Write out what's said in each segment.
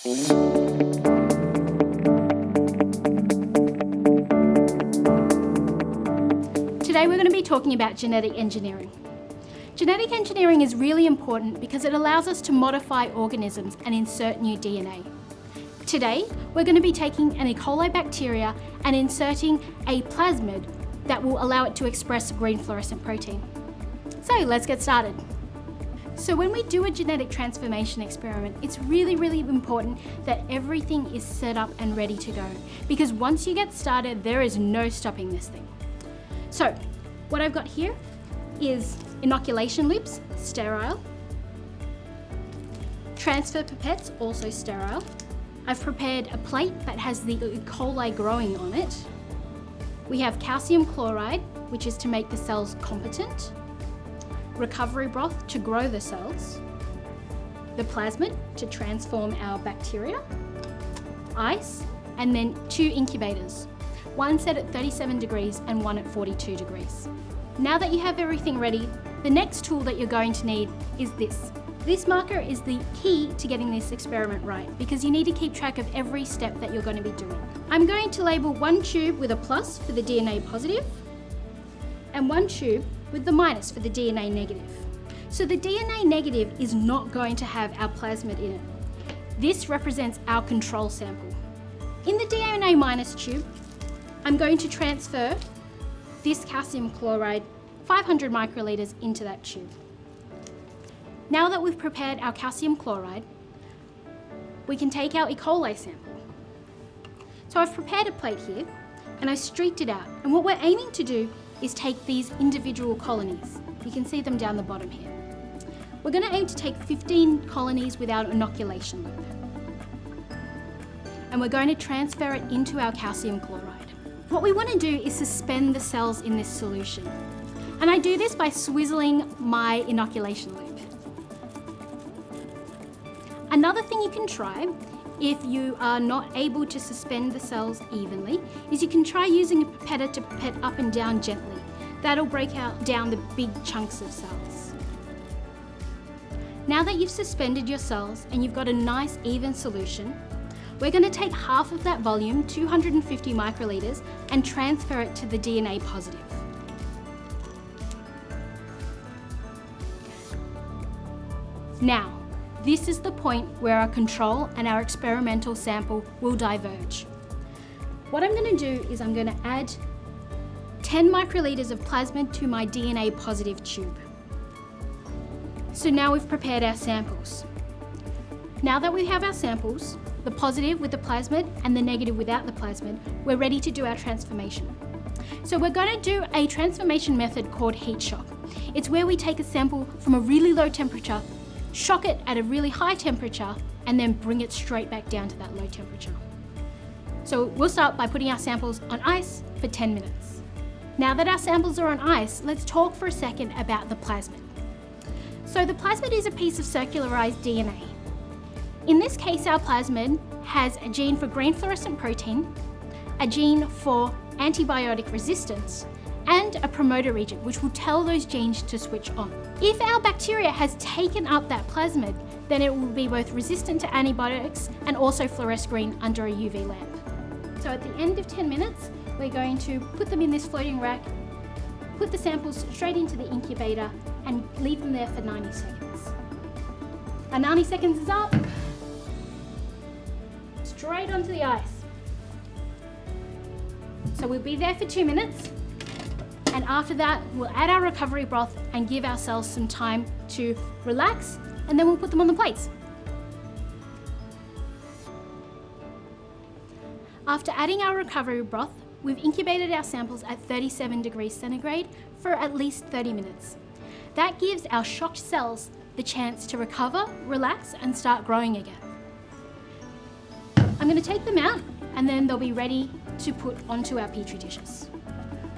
Today we're going to be talking about genetic engineering. Genetic engineering is really important because it allows us to modify organisms and insert new DNA. Today, we're going to be taking an E.Coli bacteria and inserting a plasmid that will allow it to express green fluorescent protein. So let's get started. So when we do a genetic transformation experiment, it's really important that everything is set up and ready to go, because once you get started, there is no stopping this thing. So what I've got here is inoculation loops, sterile. Transfer pipettes, also sterile. I've prepared a plate that has the E.Coli growing on it. We have calcium chloride, which is to make the cells competent. Recovery broth to grow the cells. The plasmid to transform our bacteria. Ice, and then 2 incubators. One set at 37 degrees and one at 42 degrees. Now that you have everything ready, the next tool that you're going to need is this. This marker is the key to getting this experiment right, because you need to keep track of every step that you're going to be doing. I'm going to label one tube with a plus for the DNA positive, and one tube with the minus for the DNA negative. So the DNA negative is not going to have our plasmid in it. This represents our control sample. In the DNA minus tube, I'm going to transfer this calcium chloride 500 microliters into that tube. Now that we've prepared our calcium chloride, we can take our E.Coli sample. So I've prepared a plate here and I've streaked it out. And what we're aiming to do is take these individual colonies. You can see them down the bottom here. We're going to aim to take 15 colonies with our inoculation loop. And we're going to transfer it into our calcium chloride. What we want to do is suspend the cells in this solution. And I do this by swizzling my inoculation loop. Another thing you can try, if you are not able to suspend the cells evenly, is you can try using a pipette to pipette up and down gently. That'll break down the big chunks of cells. Now that you've suspended your cells and you've got a nice even solution, we're going to take half of that volume, 250 microliters, and transfer it to the DNA positive. Now, this is the point where our control and our experimental sample will diverge. What I'm going to do is I'm going to add 10 microliters of plasmid to my DNA positive tube. So now we've prepared our samples. Now that we have our samples, the positive with the plasmid and the negative without the plasmid, we're ready to do our transformation. So we're going to do a transformation method called heat shock. It's where we take a sample from a really low temperature, shock it at a really high temperature, and then bring it straight back down to that low temperature. So we'll start by putting our samples on ice for 10 minutes. Now that our samples are on ice, let's talk for a second about the plasmid. So the plasmid is a piece of circularized DNA. In this case, our plasmid has a gene for green fluorescent protein, a gene for antibiotic resistance, and a promoter region, which will tell those genes to switch on. If our bacteria has taken up that plasmid, then it will be both resistant to antibiotics and also fluoresce green under a UV lamp. So at the end of 10 minutes, we're going to put them in this floating rack, put the samples straight into the incubator, and leave them there for 90 seconds. Our 90 seconds is up. Straight onto the ice. So we'll be there for 2 minutes. And after that, we'll add our recovery broth and give our cells some time to relax, and then we'll put them on the plates. After adding our recovery broth, we've incubated our samples at 37 degrees centigrade for at least 30 minutes. That gives our shocked cells the chance to recover, relax, and start growing again. I'm going to take them out, and then they'll be ready to put onto our petri dishes.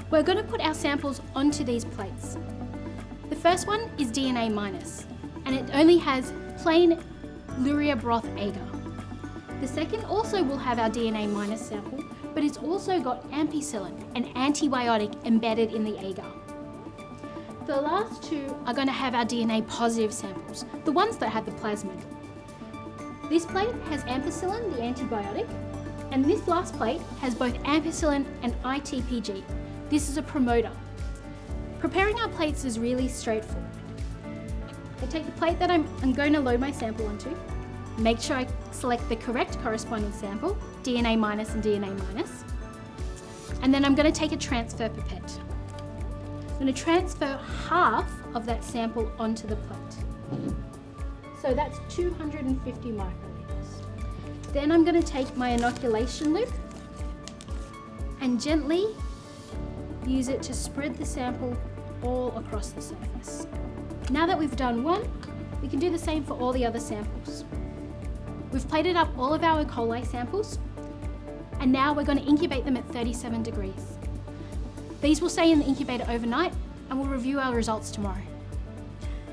We're going to put our samples onto these plates. The first one is DNA minus, and it only has plain luria broth agar. The second also will have our DNA minus sample, but it's also got ampicillin, an antibiotic embedded in the agar. The last two are going to have our DNA positive samples, the ones that have the plasmid. This plate has ampicillin, the antibiotic, and this last plate has both ampicillin and ITPG. This is a promoter. Preparing our plates is really straightforward. I take the plate that I'm going to load my sample onto, make sure I select the correct corresponding sample, DNA minus and DNA minus, and then I'm going to take a transfer pipette. I'm going to transfer half of that sample onto the plate. So that's 250 microliters. Then I'm going to take my inoculation loop and gently use it to spread the sample all across the surface. Now that we've done one, we can do the same for all the other samples. We've plated up all of our E. coli samples, and now we're going to incubate them at 37 degrees. These will stay in the incubator overnight, and we'll review our results tomorrow.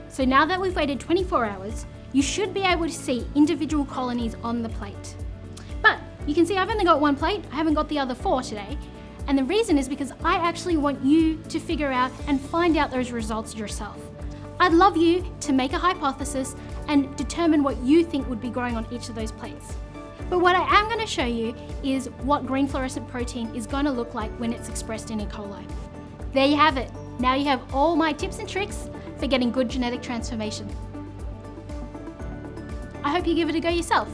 So now that we've waited 24 hours, you should be able to see individual colonies on the plate. But you can see I've only got one plate, I haven't got the other 4 today. And the reason is because I actually want you to figure out and find out those results yourself. I'd love you to make a hypothesis and determine what you think would be growing on each of those plates. But what I am going to show you is what green fluorescent protein is going to look like when it's expressed in E. coli. There you have it. Now you have all my tips and tricks for getting good genetic transformation. I hope you give it a go yourself.